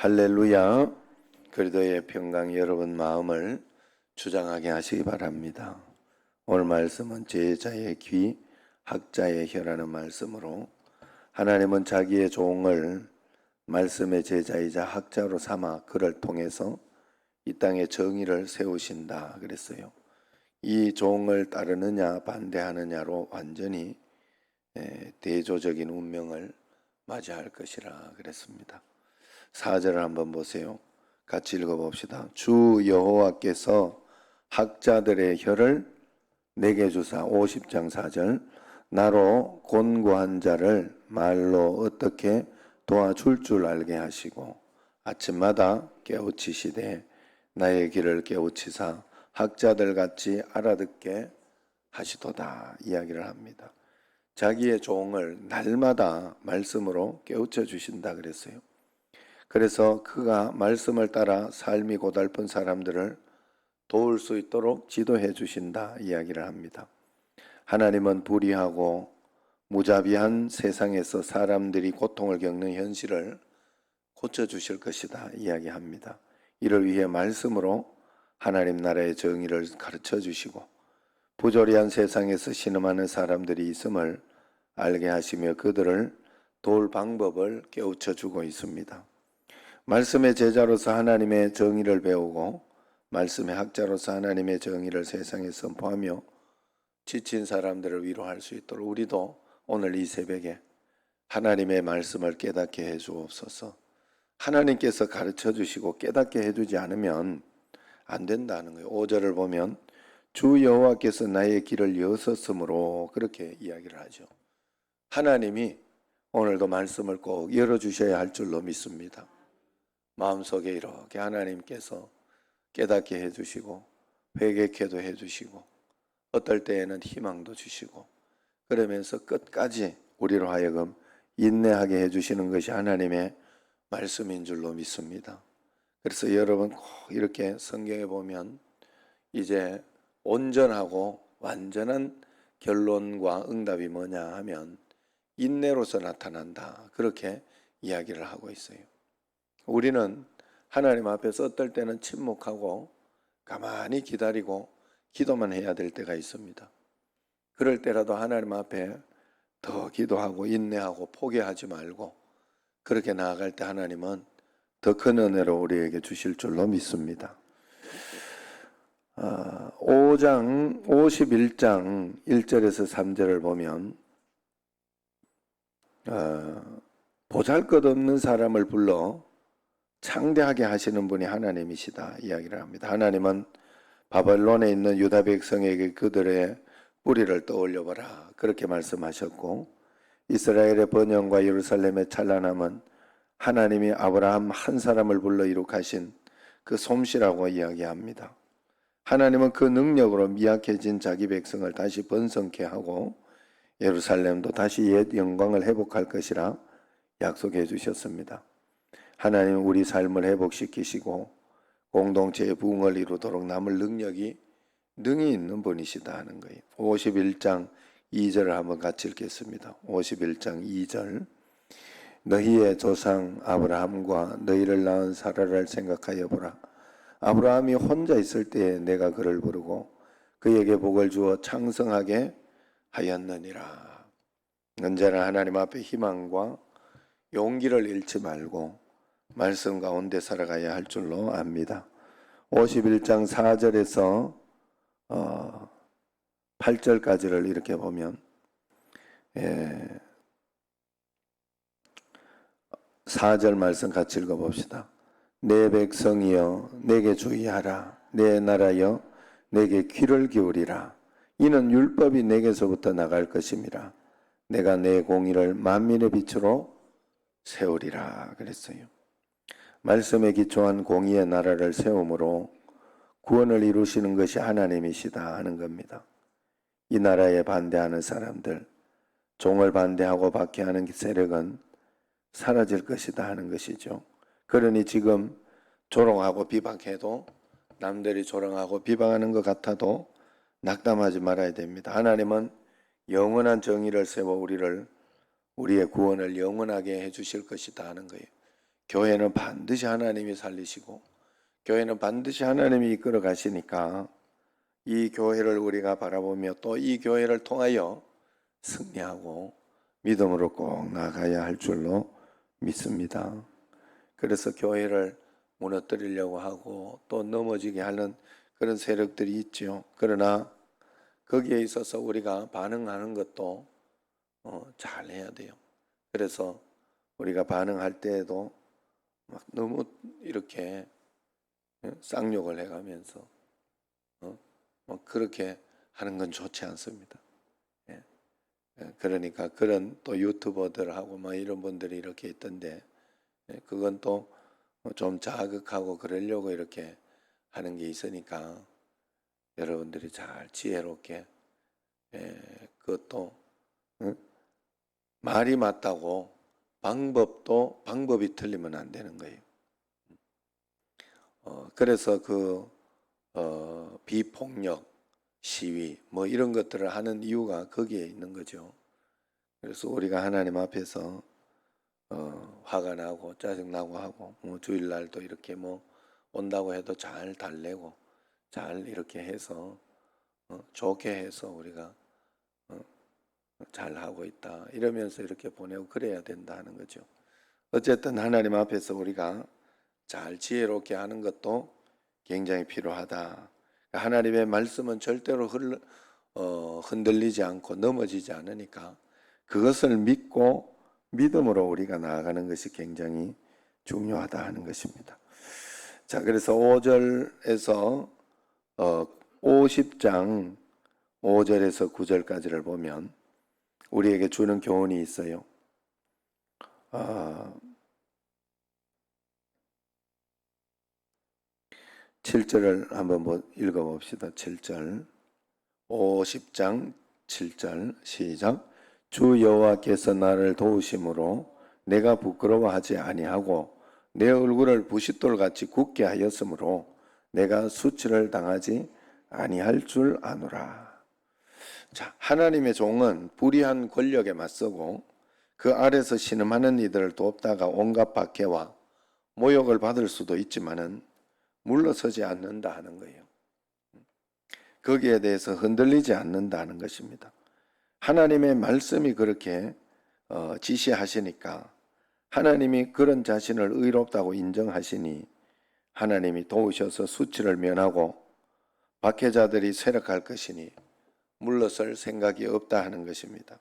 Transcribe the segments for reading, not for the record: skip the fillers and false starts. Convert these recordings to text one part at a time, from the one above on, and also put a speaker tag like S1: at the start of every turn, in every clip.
S1: 할렐루야. 그리스도의 평강 여러분 마음을 주장하게 하시기 바랍니다. 오늘 말씀은 제자의 귀, 학자의 혀라는 말씀으로 하나님은 자기의 종을 말씀의 제자이자 학자로 삼아 그를 통해서 이 땅에 정의를 세우신다 그랬어요. 이 종을 따르느냐 반대하느냐로 완전히 대조적인 운명을 맞이할 것이라 그랬습니다. 4절을 한번 보세요. 같이 읽어봅시다. 주 여호와께서 학자들의 혀를 내게 주사 50장 4절 나로 곤고한 자를 말로 어떻게 도와줄 줄 알게 하시고 아침마다 깨우치시되 나의 길을 깨우치사 학자들 같이 알아듣게 하시도다 이야기를 합니다. 자기의 종을 날마다 말씀으로 깨우쳐 주신다 그랬어요. 그래서 그가 말씀을 따라 삶이 고달픈 사람들을 도울 수 있도록 지도해 주신다 이야기를 합니다. 하나님은 불의하고 무자비한 세상에서 사람들이 고통을 겪는 현실을 고쳐주실 것이다 이야기합니다. 이를 위해 말씀으로 하나님 나라의 정의를 가르쳐 주시고 부조리한 세상에서 신음하는 사람들이 있음을 알게 하시며 그들을 도울 방법을 깨우쳐 주고 있습니다. 말씀의 제자로서 하나님의 정의를 배우고 말씀의 학자로서 하나님의 정의를 세상에 선포하며 지친 사람들을 위로할 수 있도록 우리도 오늘 이 새벽에 하나님의 말씀을 깨닫게 해 주옵소서. 하나님께서 가르쳐 주시고 깨닫게 해 주지 않으면 안 된다는 거예요. 5절을 보면 주 여호와께서 나의 길을 여섰으므로 그렇게 이야기를 하죠. 하나님이 오늘도 말씀을 꼭 열어주셔야 할 줄로 믿습니다. 마음속에 이렇게 하나님께서 깨닫게 해주시고 회개케도 해주시고 어떨 때에는 희망도 주시고 그러면서 끝까지 우리로 하여금 인내하게 해주시는 것이 하나님의 말씀인 줄로 믿습니다. 그래서 여러분 꼭 이렇게 성경에 보면 이제 온전하고 완전한 결론과 응답이 뭐냐 하면 인내로서 나타난다 그렇게 이야기를 하고 있어요. 우리는 하나님 앞에서 어떨 때는 침묵하고 가만히 기다리고 기도만 해야 될 때가 있습니다. 그럴 때라도 하나님 앞에 더 기도하고 인내하고 포기하지 말고 그렇게 나아갈 때 하나님은 더 큰 은혜로 우리에게 주실 줄로 믿습니다. 51장 1절에서 3절을 보면 보잘것없는 사람을 불러 창대하게 하시는 분이 하나님이시다 이야기를 합니다. 하나님은 바벨론에 있는 유다 백성에게 그들의 뿌리를 떠올려보라 그렇게 말씀하셨고 이스라엘의 번영과 예루살렘의 찬란함은 하나님이 아브라함 한 사람을 불러 이룩하신 그 솜씨라고 이야기합니다. 하나님은 그 능력으로 미약해진 자기 백성을 다시 번성케 하고 예루살렘도 다시 옛 영광을 회복할 것이라 약속해 주셨습니다. 하나님은 우리 삶을 회복시키시고 공동체의 부흥을 이루도록 남을 능력이 능히 있는 분이시다 하는 거예요. 51장 2절을 한번 같이 읽겠습니다. 51장 2절 너희의 조상 아브라함과 너희를 낳은 사라를 생각하여 보라. 아브라함이 혼자 있을 때에 내가 그를 부르고 그에게 복을 주어昌盛하게 하였느니라. 언제나 하나님 앞에 희망과 용기를 잃지 말고 말씀 가운데 살아가야 할 줄로 압니다. 51장 4절에서 8절까지를 이렇게 보면 4절 말씀 같이 읽어봅시다. 내 백성이여 내게 주의하라. 내 나라여 내게 귀를 기울이라. 이는 율법이 내게서부터 나갈 것임이라. 내가 내 공의를 만민의 빛으로 세우리라 그랬어요. 말씀에 기초한 공의의 나라를 세움으로 구원을 이루시는 것이 하나님이시다 하는 겁니다. 이 나라에 반대하는 사람들, 종을 반대하고 박해하는 세력은 사라질 것이다 하는 것이죠. 그러니 지금 조롱하고 비방해도 남들이 조롱하고 비방하는 것 같아도 낙담하지 말아야 됩니다. 하나님은 영원한 정의를 세워 우리의 구원을 영원하게 해주실 것이다 하는 거예요. 교회는 반드시 하나님이 살리시고 교회는 반드시 하나님이 이끌어 가시니까 이 교회를 우리가 바라보며 또 이 교회를 통하여 승리하고 믿음으로 꼭 나가야 할 줄로 믿습니다. 그래서 교회를 무너뜨리려고 하고 또 넘어지게 하는 그런 세력들이 있죠. 그러나 거기에 있어서 우리가 반응하는 것도 잘 해야 돼요. 그래서 우리가 반응할 때에도 막 너무 이렇게 쌍욕을 해가면서 그렇게 하는 건 좋지 않습니다. 그러니까 그런 또 유튜버들하고 뭐 이런 분들이 이렇게 있던데 그건 또 좀 자극하고 그러려고 이렇게 하는 게 있으니까 여러분들이 잘 지혜롭게 그것도 말이 맞다고 방법이 틀리면 안 되는 거예요. 그래서 비폭력 시위 뭐 이런 것들을 하는 이유가 거기에 있는 거죠. 그래서 우리가 하나님 앞에서 화가 나고 짜증나고 하고 뭐 주일날도 이렇게 뭐 온다고 해도 잘 달래고 잘 이렇게 해서 좋게 해서 우리가 잘 하고 있다 이러면서 이렇게 보내고 그래야 된다 하는 거죠. 어쨌든 하나님 앞에서 우리가 잘 지혜롭게 하는 것도 굉장히 필요하다. 하나님의 말씀은 절대로 흔들리지 않고 넘어지지 않으니까 그것을 믿고 믿음으로 우리가 나아가는 것이 굉장히 중요하다 하는 것입니다. 자, 그래서 5절에서 50장 5절에서 9절까지를 보면 우리에게 주는 교훈이 있어요. 7절을 한번 읽어봅시다. 7절 50장 7절 시작. 주 여호와께서 나를 도우심으로 내가 부끄러워하지 아니하고 내 얼굴을 부싯돌같이 굳게 하였으므로 내가 수치를 당하지 아니할 줄 아노라. 자, 하나님의 종은 불의한 권력에 맞서고 그 아래서 신음하는 이들을 돕다가 온갖 박해와 모욕을 받을 수도 있지만은 물러서지 않는다 하는 거예요. 거기에 대해서 흔들리지 않는다는 것입니다. 하나님의 말씀이 그렇게 지시하시니까 하나님이 그런 자신을 의롭다고 인정하시니 하나님이 도우셔서 수치를 면하고 박해자들이 쇠락할 것이니 물러설 생각이 없다 하는 것입니다.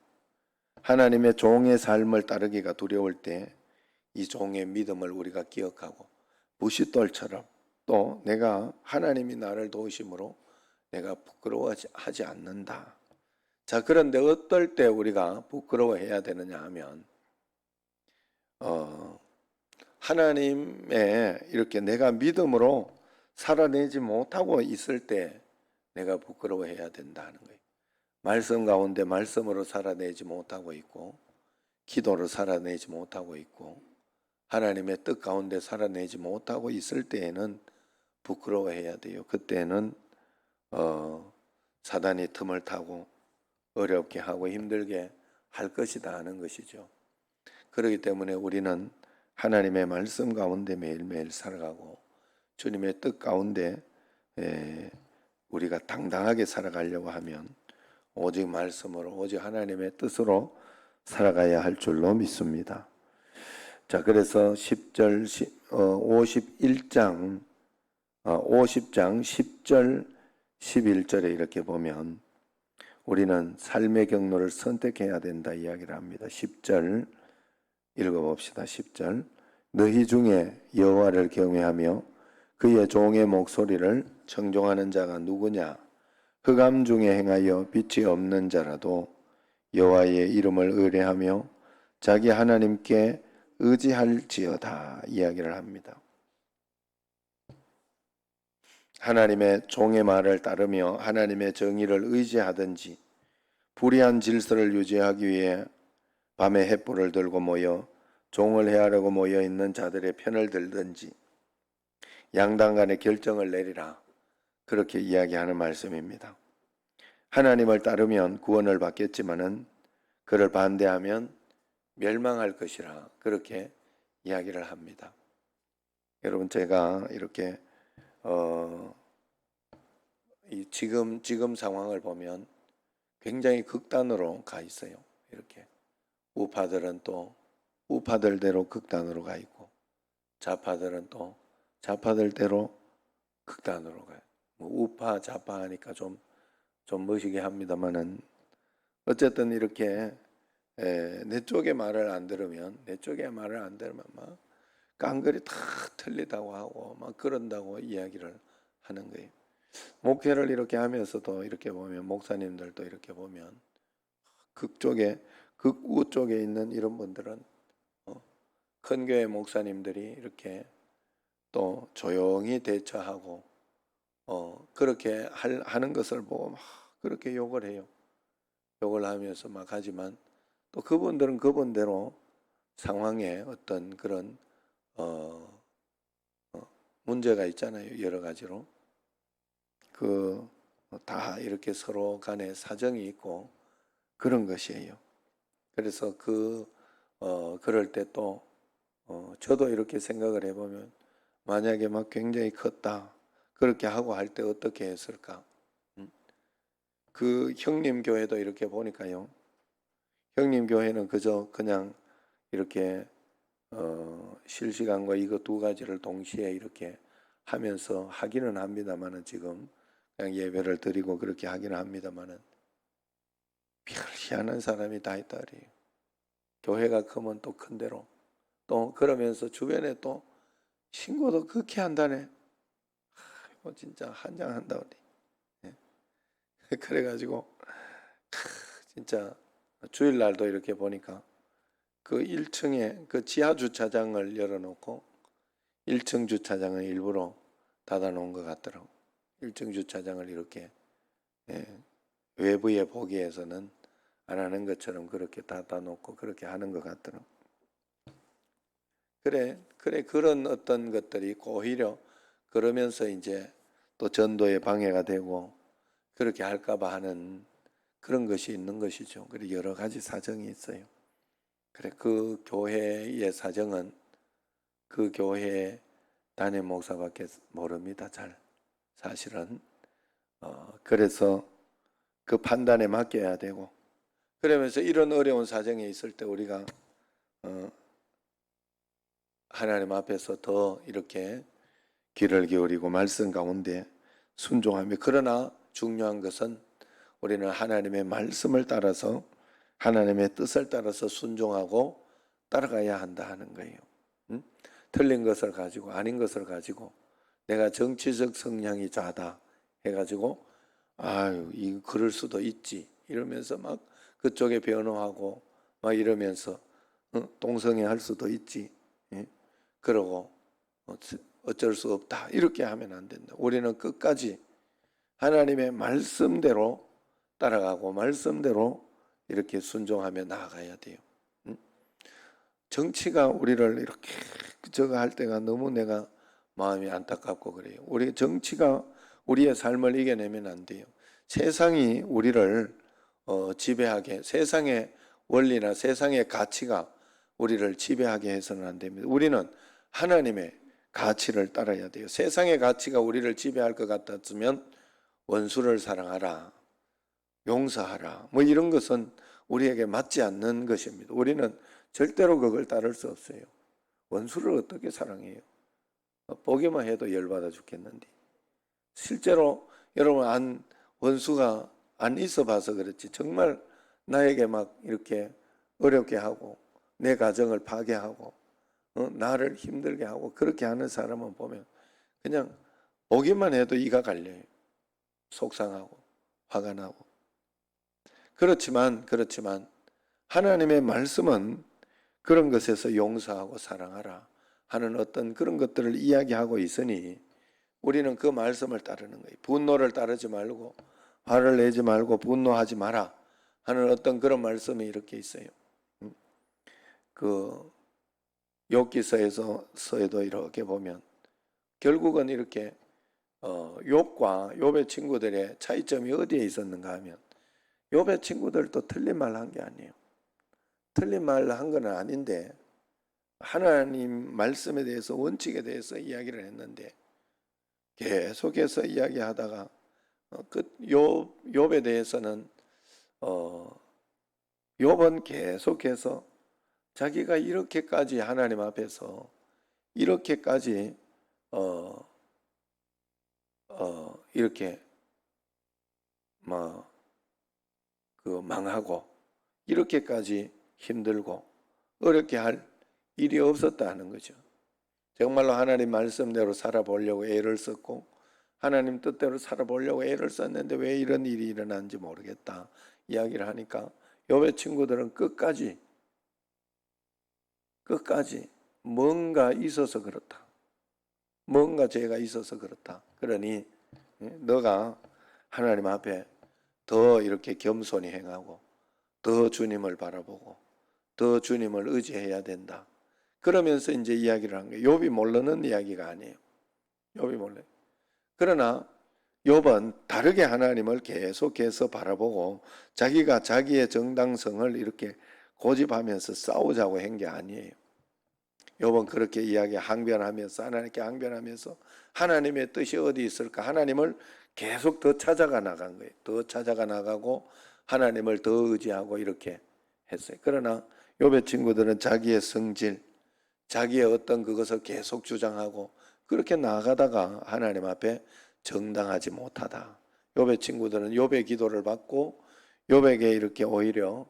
S1: 하나님의 종의 삶을 따르기가 두려울 때 이 종의 믿음을 우리가 기억하고 부싯돌처럼 또 내가 하나님이 나를 도우심으로 내가 부끄러워하지 않는다. 자, 그런데 어떨 때 우리가 부끄러워해야 되느냐 하면 하나님의 이렇게 내가 믿음으로 살아내지 못하고 있을 때 내가 부끄러워해야 된다는 거예요. 말씀 가운데 말씀으로 살아내지 못하고 있고 기도로 살아내지 못하고 있고 하나님의 뜻 가운데 살아내지 못하고 있을 때에는 부끄러워해야 돼요. 그때는 사단이 틈을 타고 어렵게 하고 힘들게 할 것이다 하는 것이죠. 그렇기 때문에 우리는 하나님의 말씀 가운데 매일매일 살아가고 주님의 뜻 가운데 우리가 당당하게 살아가려고 하면 오직 말씀으로 오직 하나님의 뜻으로 살아가야 할 줄로 믿습니다. 자, 그래서 50장 10절 11절에 이렇게 보면 우리는 삶의 경로를 선택해야 된다 이야기를 합니다. 10절 읽어봅시다. 10절 너희 중에 여호와를 경외하며 그의 종의 목소리를 청종하는 자가 누구냐? 흑암 중에 행하여 빛이 없는 자라도 여호와의 이름을 의뢰하며 자기 하나님께 의지할지어다 이야기를 합니다. 하나님의 종의 말을 따르며 하나님의 정의를 의지하든지 불의한 질서를 유지하기 위해 밤에 횃불을 들고 모여 종을 해하려고 모여 있는 자들의 편을 들든지 양당 간에 결정을 내리라. 그렇게 이야기하는 말씀입니다. 하나님을 따르면 구원을 받겠지만은 그를 반대하면 멸망할 것이라 그렇게 이야기를 합니다. 여러분 제가 이렇게 이 지금 상황을 보면 굉장히 극단으로 가 있어요. 이렇게 우파들은 또 우파들대로 극단으로 가 있고 좌파들은 또 좌파들대로 극단으로 가요. 뭐 우파 좌파 하니까 좀 멋이게 합니다만은 어쨌든 이렇게 내 쪽의 말을 안 들으면 막 깡그리 다 틀리다고 하고 막 그런다고 이야기를 하는 거예요. 목회를 이렇게 하면서도 이렇게 보면 목사님들도 이렇게 보면 극우 쪽에 있는 이런 분들은 큰 교회 목사님들이 이렇게 또 조용히 대처하고 그렇게 하는 것을 보고 막 그렇게 욕을 해요. 욕을 하면서 막 하지만 또 그분들은 그분대로 상황에 어떤 그런 문제가 있잖아요. 여러 가지로 다 이렇게 서로 간에 사정이 있고 그런 것이에요. 그래서 그럴 때 또 저도 이렇게 생각을 해보면 만약에 막 굉장히 컸다 그렇게 하고 할 때 어떻게 했을까? 그 형님 교회도 이렇게 보니까요. 형님 교회는 그냥 이렇게 실시간과 이거 두 가지를 동시에 이렇게 하면서 하기는 합니다만은 지금 그냥 예배를 드리고 그렇게 하기는 합니다만은 별 희한한 사람이 다 있다 그래요. 교회가 크면 또 큰 대로 또 그러면서 주변에 또 신고도 그렇게 한다네. 진짜 한장한다 그래. 그래가지고 진짜 주일날도 이렇게 보니까 그 1층에 그 지하 주차장을 열어놓고 1층 주차장을 일부러 닫아놓은 것 같더라고. 1층 주차장을 이렇게 외부에 보기에서는 안 하는 것처럼 그렇게 닫아놓고 그렇게 하는 것 같더라고. 그래 그런 어떤 것들이 오히려 그러면서 이제 또 전도에 방해가 되고 그렇게 할까봐 하는 그런 것이 있는 것이죠. 그리고 여러 가지 사정이 있어요. 그래 그 교회의 사정은 그 교회 담임 목사밖에 모릅니다. 잘 사실은 그래서 그 판단에 맡겨야 되고 그러면서 이런 어려운 사정에 있을 때 우리가 하나님 앞에서 더 이렇게 귀를 기울이고 말씀 가운데 순종하며 그러나 중요한 것은 우리는 하나님의 말씀을 따라서 하나님의 뜻을 따라서 순종하고 따라가야 한다 하는 거예요. 틀린 것을 가지고 아닌 것을 가지고 내가 정치적 성향이 좌다 해가지고 이 그럴 수도 있지 이러면서 막 그쪽에 변호하고 막 이러면서 동성애 할 수도 있지 그러고 어쩔 수 없다 이렇게 하면 안 된다. 우리는 끝까지 하나님의 말씀대로 따라가고 말씀대로 이렇게 순종하며 나아가야 돼요. 정치가 우리를 이렇게 저거 할 때가 너무 내가 마음이 안타깝고 그래요. 우리 정치가 우리의 삶을 이겨내면 안 돼요. 세상이 우리를 지배하게 세상의 원리나 세상의 가치가 우리를 지배하게 해서는 안 됩니다. 우리는 하나님의 가치를 따라야 돼요. 세상의 가치가 우리를 지배할 것 같았으면 원수를 사랑하라, 용서하라 뭐 이런 것은 우리에게 맞지 않는 것입니다. 우리는 절대로 그걸 따를 수 없어요. 원수를 어떻게 사랑해요? 보기만 해도 열받아 죽겠는데 실제로 여러분 원수가 안 있어 봐서 그렇지 정말 나에게 막 이렇게 어렵게 하고 내 가정을 파괴하고 나를 힘들게 하고 그렇게 하는 사람은 보면 그냥 보기만 해도 이가 갈려요. 속상하고 화가 나고 그렇지만 하나님의 말씀은 그런 것에서 용서하고 사랑하라 하는 어떤 그런 것들을 이야기하고 있으니 우리는 그 말씀을 따르는 거예요. 분노를 따르지 말고 화를 내지 말고 분노하지 마라 하는 어떤 그런 말씀이 이렇게 있어요. 그 욥기서에도 이렇게 보면 결국은 이렇게 욥과 욥의 친구들의 차이점이 어디에 있었는가 하면 욥의 친구들도 틀린 말 한 게 아니에요. 틀린 말 한 건 아닌데 하나님 말씀에 대해서 원칙에 대해서 이야기를 했는데 계속해서 이야기하다가 욥에 대해서는 욥은 계속해서 자기가 이렇게까지 하나님 앞에서 이렇게까지 이렇게 망하고 이렇게까지 힘들고 어렵게 할 일이 없었다 하는 거죠. 정말로 하나님 말씀대로 살아보려고 애를 썼고 하나님 뜻대로 살아보려고 애를 썼는데 왜 이런 일이 일어났는지 모르겠다 이야기를 하니까 욥의 친구들은 끝까지 뭔가 있어서 그렇다. 뭔가 죄가 있어서 그렇다. 그러니 너가 하나님 앞에 더 이렇게 겸손히 행하고 더 주님을 바라보고 더 주님을 의지해야 된다. 그러면서 이제 이야기를 한 거예요. 욥이 모르는 이야기가 아니에요. 욥이 몰라요. 그러나 욥은 다르게 하나님을 계속해서 바라보고 자기가 자기의 정당성을 이렇게 고집하면서 싸우자고 한 게 아니에요. 욥은 그렇게 항변하면서 하나님께 항변하면서 하나님의 뜻이 어디 있을까? 하나님을 계속 더 찾아가 나간 거예요. 더 찾아가 나가고 하나님을 더 의지하고 이렇게 했어요. 그러나 욥의 친구들은 자기의 성질, 자기의 어떤 그것을 계속 주장하고 그렇게 나아가다가 하나님 앞에 정당하지 못하다. 욥의 친구들은 욥의 기도를 받고 욥에게 이렇게 오히려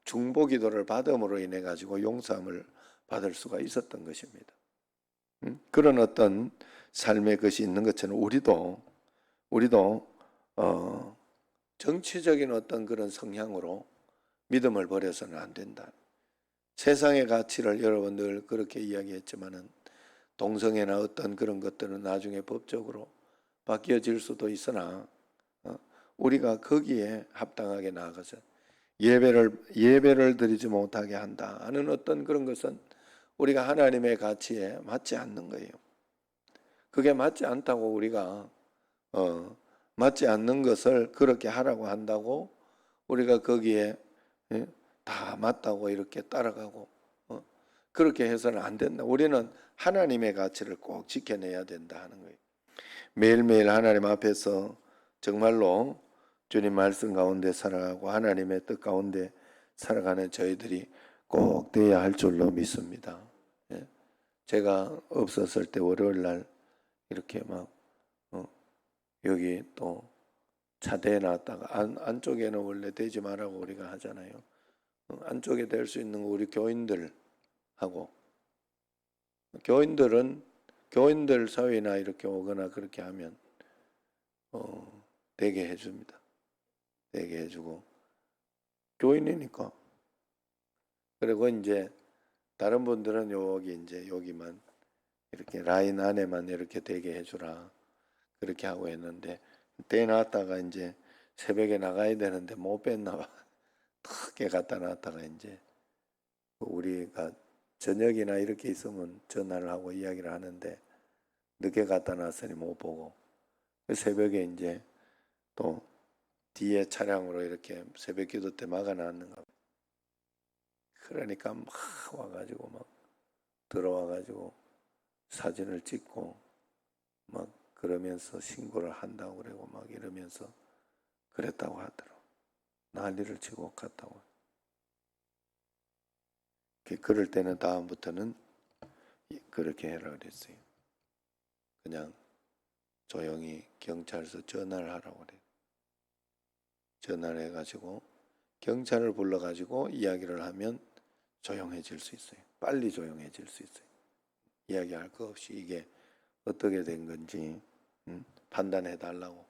S1: 중보 기도를 받음으로 인해 가지고 용서함을 받을 수가 있었던 것입니다. 그런 어떤 삶의 것이 있는 것처럼 우리도 정치적인 어떤 그런 성향으로 믿음을 버려서는 안 된다. 세상의 가치를 여러분 늘 그렇게 이야기했지만은 동성애나 어떤 그런 것들은 나중에 법적으로 바뀌어질 수도 있으나 우리가 거기에 합당하게 나아가서 예배를 드리지 못하게 한다 하는 어떤 그런 것은 우리가 하나님의 가치에 맞지 않는 거예요. 그게 맞지 않다고 우리가 맞지 않는 것을 그렇게 하라고 한다고 우리가 거기에 다 맞다고 이렇게 따라가고 그렇게 해서는 안 된다. 우리는 하나님의 가치를 꼭 지켜내야 된다 하는 거예요. 매일매일 하나님 앞에서 정말로 주님 말씀 가운데 살아가고 하나님의 뜻 가운데 살아가는 저희들이 꼭 되어야 할 줄로 믿습니다. 제가 없었을 때 월요일 날 이렇게 여기 또 차대에 놨다가 안쪽에는 원래 대지 말라고 우리가 하잖아요. 안쪽에 댈 수 있는 거 우리 교인들하고 교인들 사회나 이렇게 오거나 그렇게 하면 되게 해줍니다. 되게 해주고 교인이니까. 그리고 이제 다른 분들은 여기만 이렇게 라인 안에만 이렇게 되게 해주라 그렇게 하고 했는데 떼놨다가 이제 새벽에 나가야 되는데 못 뺐나 봐. 크게 갖다 놨다가 이제 우리가 저녁이나 이렇게 있으면 전화를 하고 이야기를 하는데 늦게 갖다 놨으니 못 보고 새벽에 이제 또 뒤에 차량으로 이렇게 새벽 기도 때 막아놨는가. 그러니까 막 와가지고 막 들어와가지고 사진을 찍고 막 그러면서 신고를 한다고 그러고 막 이러면서 그랬다고 하더라고. 난리를 치고 갔다고. 그럴 때는 다음부터는 그렇게 해라 그랬어요. 그냥 조용히 경찰서 전화를 하라고 그래요. 전화를 해가지고 경찰을 불러가지고 이야기를 하면 조용해질 수 있어요. 빨리 조용해질 수 있어요. 이야기할 거 없이 이게 어떻게 된 건지 판단해 달라고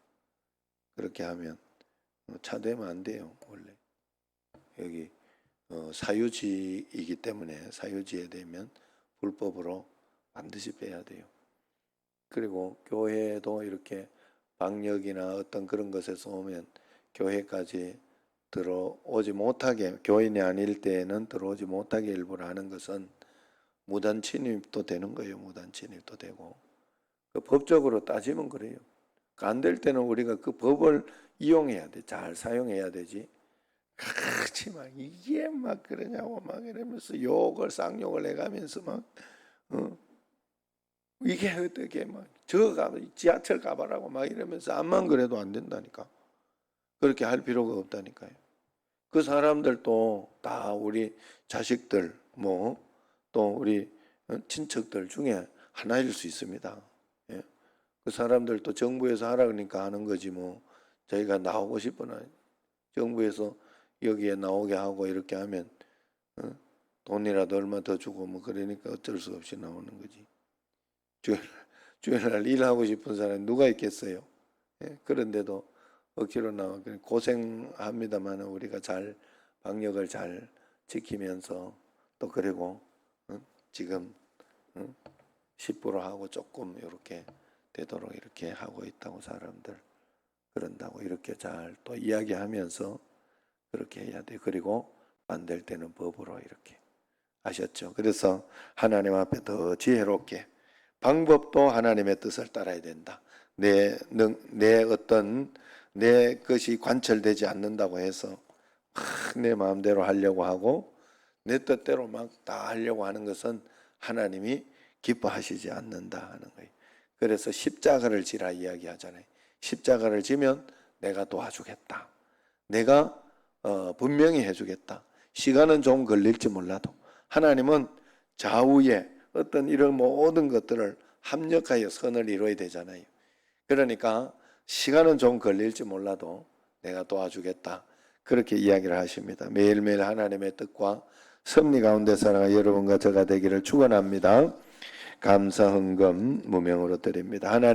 S1: 그렇게 하면 차대면 안 돼요. 원래 여기 사유지이기 때문에 사유지에 되면 불법으로 반드시 빼야 돼요. 그리고 교회도 이렇게 방역이나 어떤 그런 것에서 오면 교회까지 들어오지 못하게 교인이 아닐 때에는 들어오지 못하게 일부러 하는 것은 무단 침입도 되는 거예요. 무단 침입도 되고 법적으로 따지면 그래요. 안 될 때는 우리가 그 법을 이용해야 돼. 잘 사용해야 되지. 그렇지만 이게 막 그러냐고 막 이러면서 욕을 쌍욕을 해가면서 막 이게 어떻게 막 저가 지하철 가봐라고 막 이러면서 암만 그래도 안 된다니까. 그렇게 할 필요가 없다니까요. 그 사람들도 다 우리 자식들 뭐 또 우리 친척들 중에 하나일 수 있습니다. 예. 그 사람들도 정부에서 하라 그러니까 하는 거지 뭐 저희가 나오고 싶으나 정부에서 여기에 나오게 하고 이렇게 하면 돈이라도 얼마 더 주고 뭐 그러니까 어쩔 수 없이 나오는 거지. 주일날 일하고 싶은 사람이 누가 있겠어요? 예. 그런데도 억지로 나와 고생합니다만 우리가 잘 방역을 잘 지키면서 또 그리고 지금 10% 하고 조금 이렇게 되도록 이렇게 하고 있다고 사람들 그런다고 이렇게 잘 또 이야기하면서 그렇게 해야 돼. 그리고 안 될 때는 법으로 이렇게 아셨죠? 그래서 하나님 앞에 더 지혜롭게 방법도 하나님의 뜻을 따라야 된다. 내 어떤 내 것이 관철되지 않는다고 해서 내 마음대로 하려고 하고 내 뜻대로 막 다 하려고 하는 것은 하나님이 기뻐하시지 않는다 하는 거예요. 그래서 십자가를 지라 이야기하잖아요. 십자가를 지면 내가 도와주겠다. 내가 분명히 해주겠다. 시간은 좀 걸릴지 몰라도 하나님은 좌우에 어떤 이런 모든 것들을 합력하여 선을 이루어야 되잖아요. 그러니까 시간은 좀 걸릴지 몰라도 내가 도와주겠다. 그렇게 이야기를 하십니다. 매일매일 하나님의 뜻과 섭리 가운데 살아가 여러분과 저가 되기를 축원합니다. 감사 헌금 무명으로 드립니다. 하나님